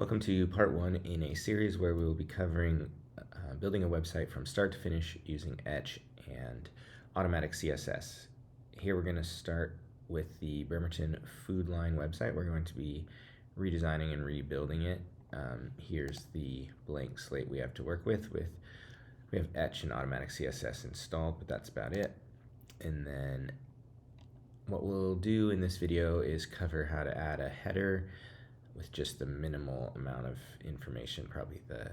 Welcome to part one in a series where we will be covering building a website from start to finish using Etch and Automatic CSS. Here we're going to start with the Bremerton Food Line website. We're going to be redesigning and rebuilding it. Here's the blank slate we have to work with. We have Etch and Automatic CSS installed, but that's about it. And then what we'll do in this video is cover how to add a header with just the minimal amount of information, probably the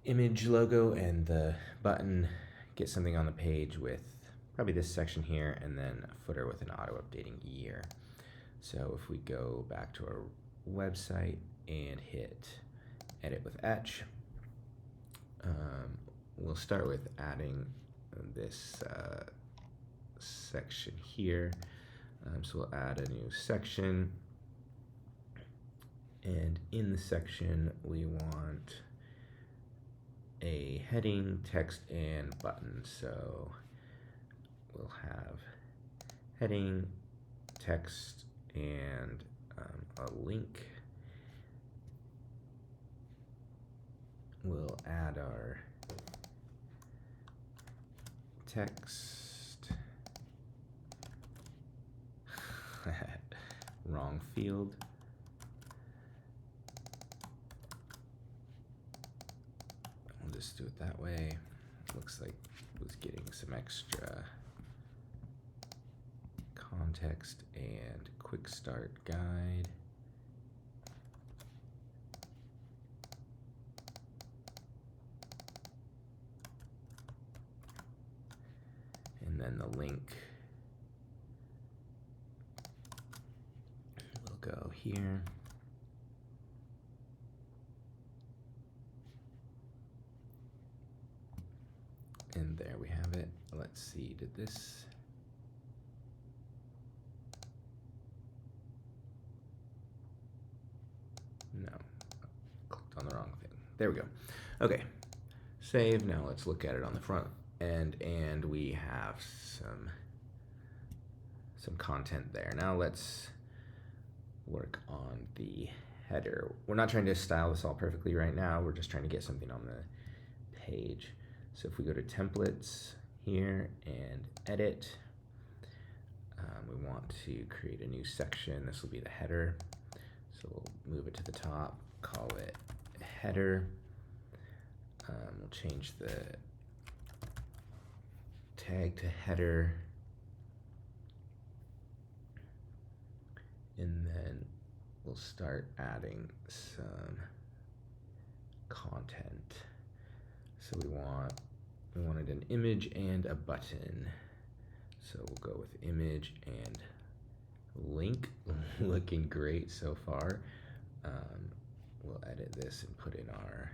image logo and the button, get something on the page with probably this section here, and then a footer with an auto-updating year. So if we go back to our website and hit edit with Etch, we'll start with adding this section here. So we'll add a new section. And in the section, we want a heading, text, and button. So we'll have heading, text, and a link. We'll add our text. Wrong field. Just do it that way. Looks like it was getting some extra context and quick start guide. And then the link will go here. And there we have it. Let's see, did this? No, clicked on the wrong thing. There we go. Okay, save. Now let's look at it on the front end, and we have some content there. Now let's work on the header. We're not trying to style this all perfectly right now. We're just trying to get something on the page. So if we go to templates here and edit, we want to create a new section. This will be the header. So we'll move it to the top, call it header. We'll change the tag to header. And then we'll start adding some content. So we wanted an image and a button. So we'll go with image and link. Looking great so far. We'll edit this and put in our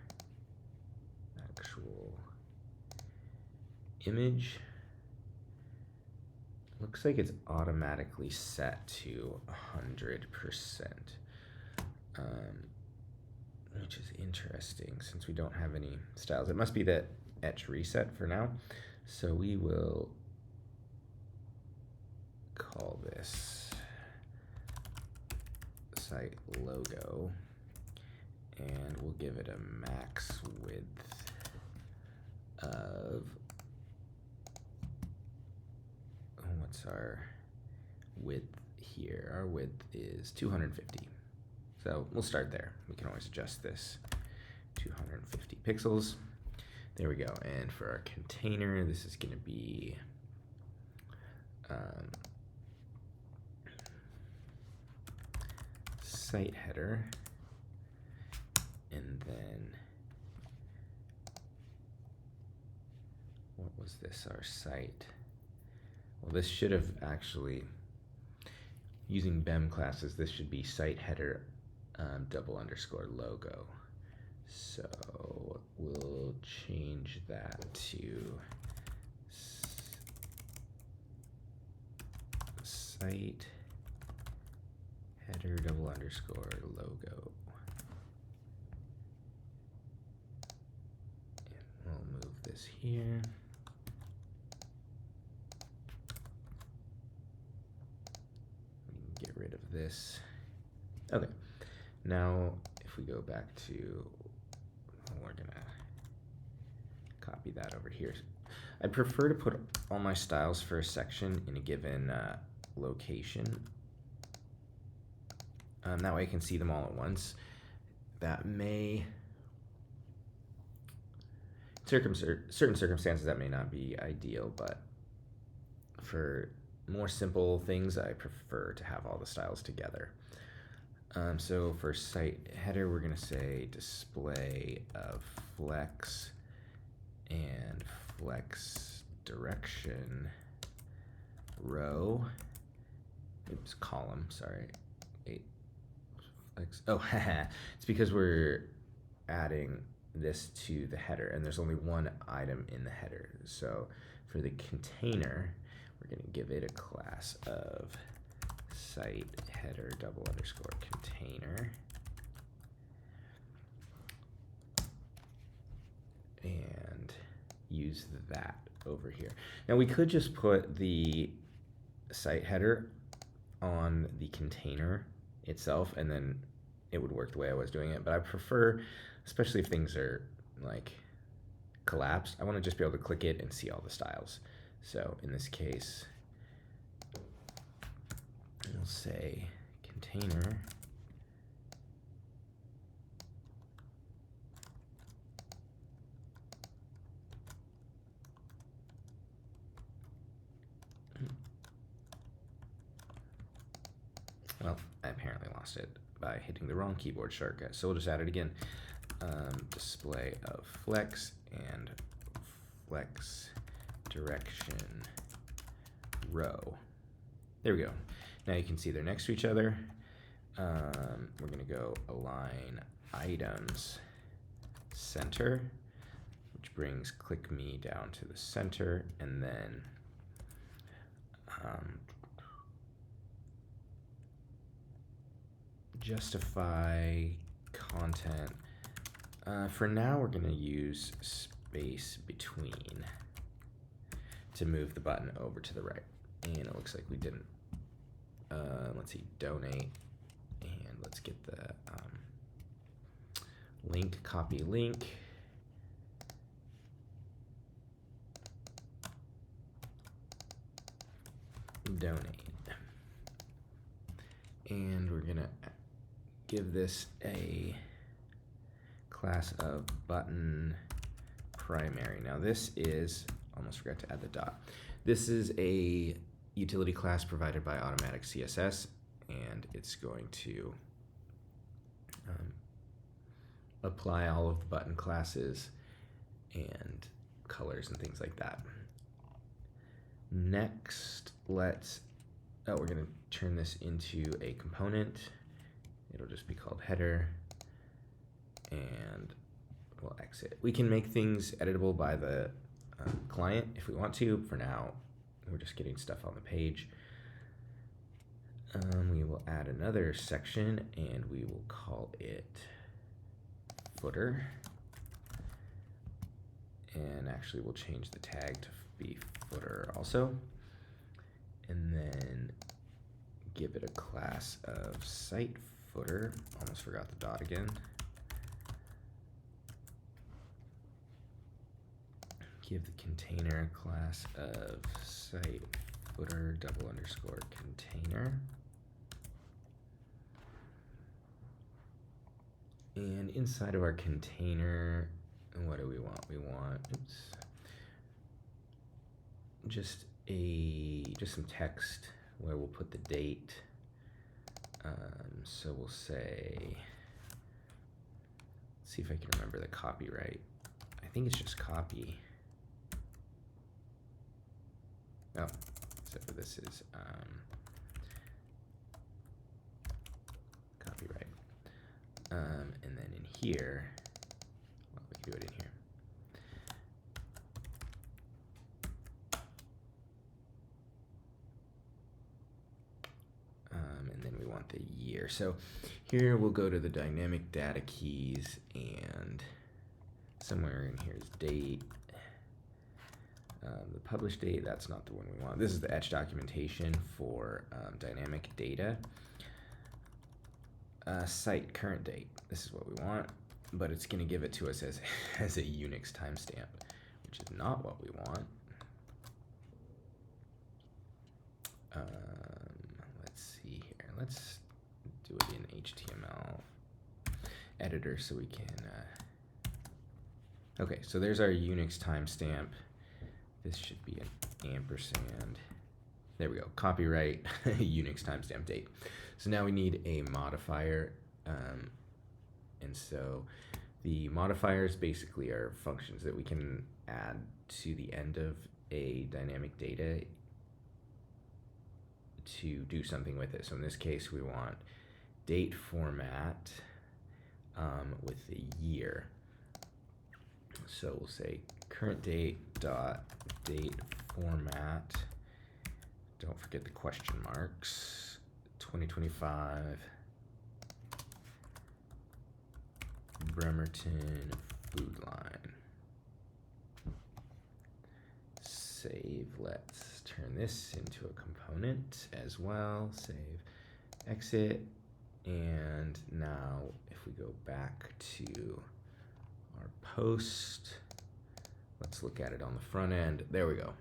actual image. Looks like it's automatically set to 100%. Which is interesting since we don't have any styles. It must be that Etch reset for now. So we will call this site logo, and we'll give it a max width of, what's our width here? Our width is 250. So we'll start there. We can always adjust this 250 pixels. There we go. And for our container, this is going to be site header. And then what was this? Our site. Well, this should have actually, using BEM classes, this should be site header _logo. So we'll change that to site header _logo. And we'll move this here. We can get rid of this. Okay. Now, if we go back to, we're gonna copy that over here. I prefer to put all my styles for a section in a given location. That way I can see them all at once. That may, certain circumstances, that may not be ideal, but for more simple things, I prefer to have all the styles together. So for site header, we're gonna say display of flex and flex direction row. Oops, column, sorry. Wait, flex, oh, it's because we're adding this to the header and there's only one item in the header. So for the container, we're gonna give it a class of site header double underscore container. And use that over here. Now we could just put the site header on the container itself and then it would work the way I was doing it, but I prefer, especially if things are like collapsed, I want to just be able to click it and see all the styles. So in this case, we'll say container well, I apparently lost it by hitting the wrong keyboard shortcut, so we'll just add it again. Display of flex and flex direction row. There we go. Now you can see they're next to each other. We're gonna go align items center, which brings click me down to the center, and then justify content. For now, we're gonna use space between to move the button over to the right. And it looks like we didn't. Let's see, donate, and let's get the link, copy link. Donate. And we're gonna give this a class of button primary. Now this is, almost forgot to add the dot. This is a utility class provided by Automatic CSS, and it's going to apply all of the button classes and colors and things like that. Next, we're gonna turn this into a component. It'll just be called header, and we'll exit. We can make things editable by the client if we want to. For now, we're just getting stuff on the page. We will add another section and we will call it footer. And actually we'll change the tag to be footer also. And then give it a class of site footer. Almost forgot the dot again. Give the container a class of site footer double underscore container. And inside of our container, what do we want? We want, just some text where we'll put the date. So we'll say, let's see if I can remember the copyright. I think it's just copy. Oh, except for this is copyright. And then in here, well, we can do it in here. And then we want the year. So here we'll go to the dynamic data keys, and somewhere in here is date. The published date, that's not the one we want. This is the Etch documentation for dynamic data. Site current date. This is what we want, but it's going to give it to us as a Unix timestamp, which is not what we want. Let's see here. Let's do it in HTML editor so we can. Okay, so there's our Unix timestamp. This should be an ampersand. There we go. Copyright Unix timestamp date. So now we need a modifier, and so the modifiers basically are functions that we can add to the end of a dynamic data to do something with it. So in this case, we want date format with the year. So we'll say current date dot date format. Don't forget the question marks. 2025 Bremerton food line. Save. Let's turn this into a component as well. Save. Exit. And now if we go back to our post, let's look at it on the front end. There we go.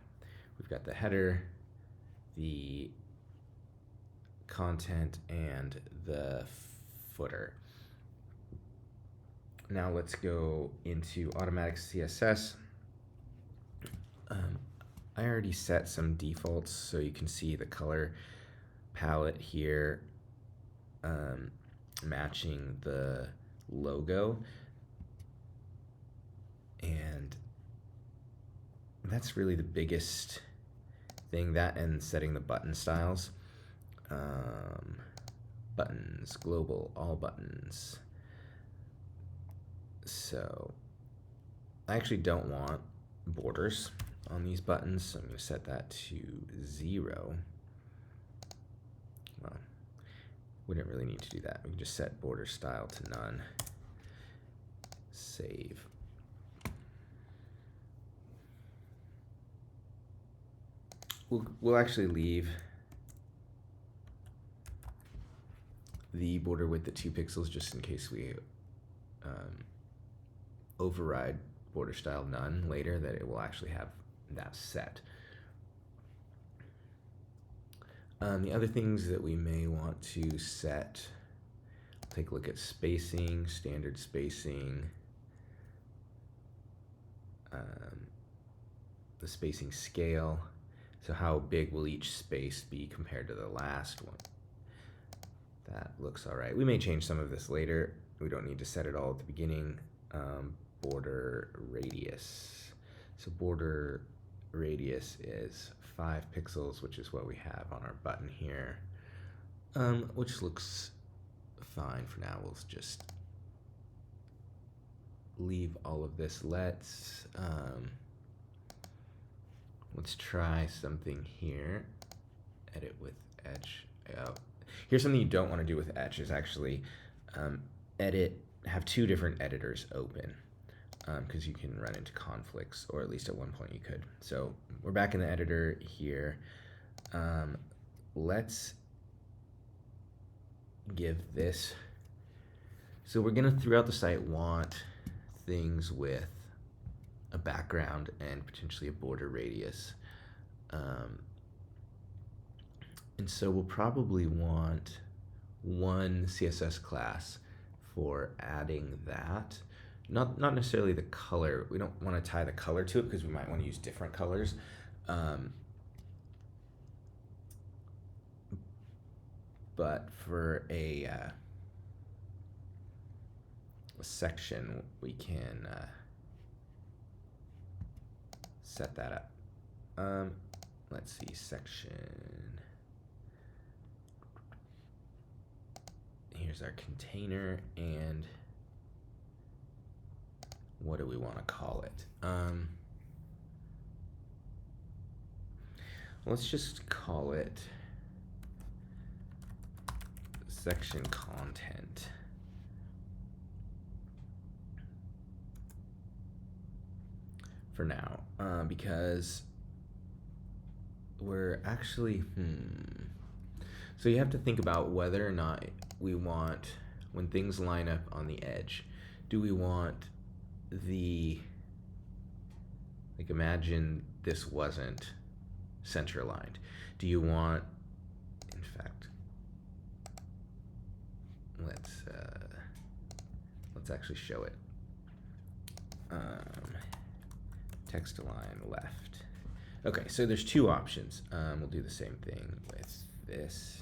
We've got the header, the content, and the footer. Now let's go into Automatic CSS. I already set some defaults, so you can see the color palette here matching the logo. And that's really the biggest thing, that and setting the button styles. Buttons, global, all buttons. So I actually don't want borders on these buttons, so I'm going to set that to 0. Well, we didn't really need to do that. We can just set border style to none. Save. We'll actually leave the border width at 2 pixels just in case we override border style none later, that it will actually have that set. The other things that we may want to set, take a look at spacing, standard spacing, the spacing scale. So how big will each space be compared to the last one? That looks all right. We may change some of this later. We don't need to set it all at the beginning. Border radius. So border radius is 5 pixels, which is what we have on our button here, which looks fine for now. We'll just leave all of this. Let's try something here. Edit with Etch. Here's something you don't want to do with Etch is actually have 2 different editors open, because you can run into conflicts, or at least at one point you could. So we're back in the editor here. Let's give this. So we're gonna throughout the site want things with a background and potentially a border radius. And so we'll probably want one CSS class for adding that. Not necessarily the color. We don't want to tie the color to it because we might want to use different colors. But for a section, we can set that up. Let's see, section. Here's our container, and what do we want to call it? Let's just call it section content. For now, because we're actually, so you have to think about whether or not we want when things line up on the edge, do we want the, like, imagine this wasn't center aligned. Do you want, in fact, let's actually show it. Text align left. Okay, so there's two options. We'll do the same thing with this.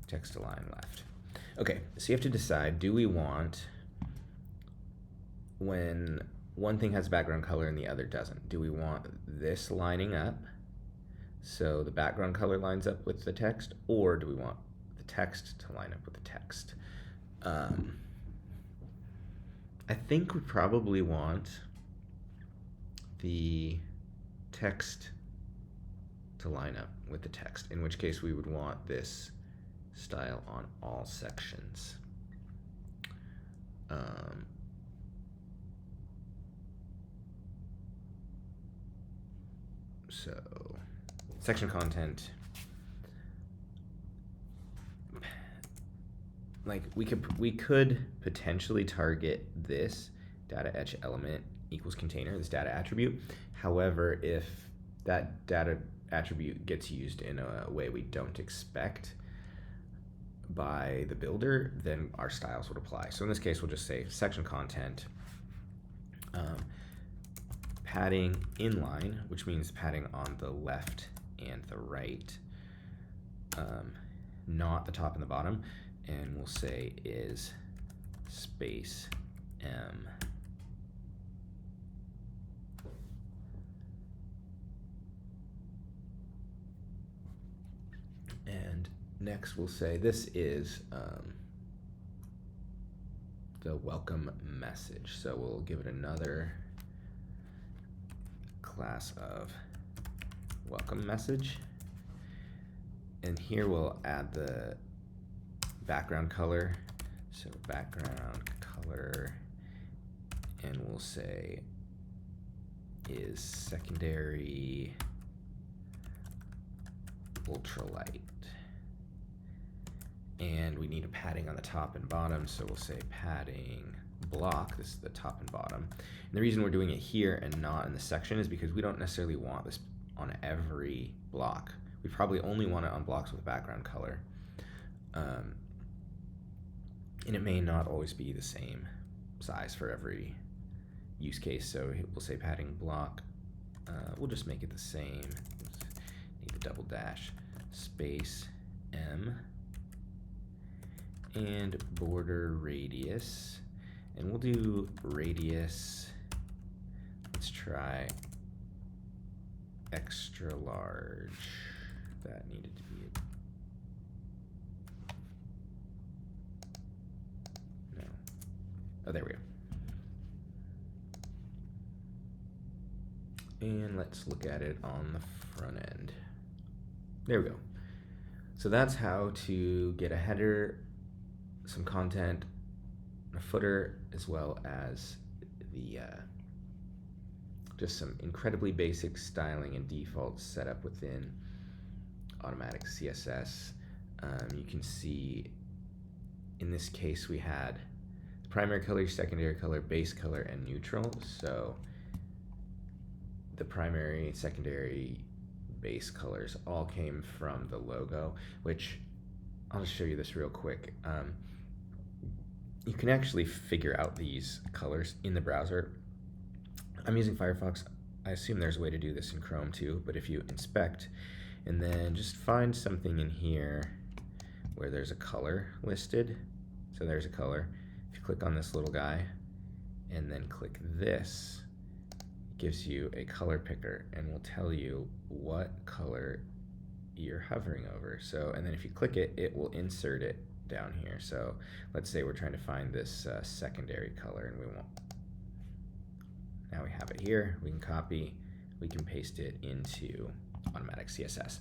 Text align left. Okay, so you have to decide, do we want, when one thing has background color and the other doesn't, do we want this lining up so the background color lines up with the text, or do we want the text to line up with the text? I think we probably want the text to line up with the text, in which case we would want this style on all sections. So section content, like we could potentially target this data etch element equals container, this data attribute. However, if that data attribute gets used in a way we don't expect by the builder, then our styles would apply. So in this case, we'll just say section content, padding inline, which means padding on the left and the right, not the top and the bottom, and we'll say is space M. And next we'll say this is the welcome message. So we'll give it another class of welcome message. And here we'll add the background color. So background color, and we'll say is secondary ultralight. And we need a padding on the top and bottom, so we'll say padding block. This is the top and bottom. And the reason we're doing it here and not in the section is because we don't necessarily want this on every block. We probably only want it on blocks with background color. And it may not always be the same size for every use case. So we'll say padding block. We'll just make it the same. Need a double dash, space M, and border radius. And we'll do radius, let's try extra large. That needed to be it. No. Oh, there we go. And let's look at it on the front end. There we go. So that's how to get a header, some content, a footer, as well as the just some incredibly basic styling and defaults set up within Automatic CSS. You can see in this case we had the primary color, secondary color, base color, and neutral. So the primary, secondary, base colors all came from the logo, which I'll just show you this real quick. You can actually figure out these colors in the browser. I'm using Firefox. I assume there's a way to do this in Chrome too, but if you inspect and then just find something in here where there's a color listed, so there's a color. If you click on this little guy and then click this, it gives you a color picker and will tell you what color you're hovering over. So, and then if you click it, it will insert it down here. So let's say we're trying to find this secondary color, and we won't. Now we have it here. We can copy, we can paste it into Automatic CSS.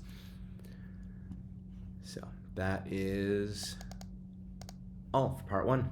So that is all for part 1.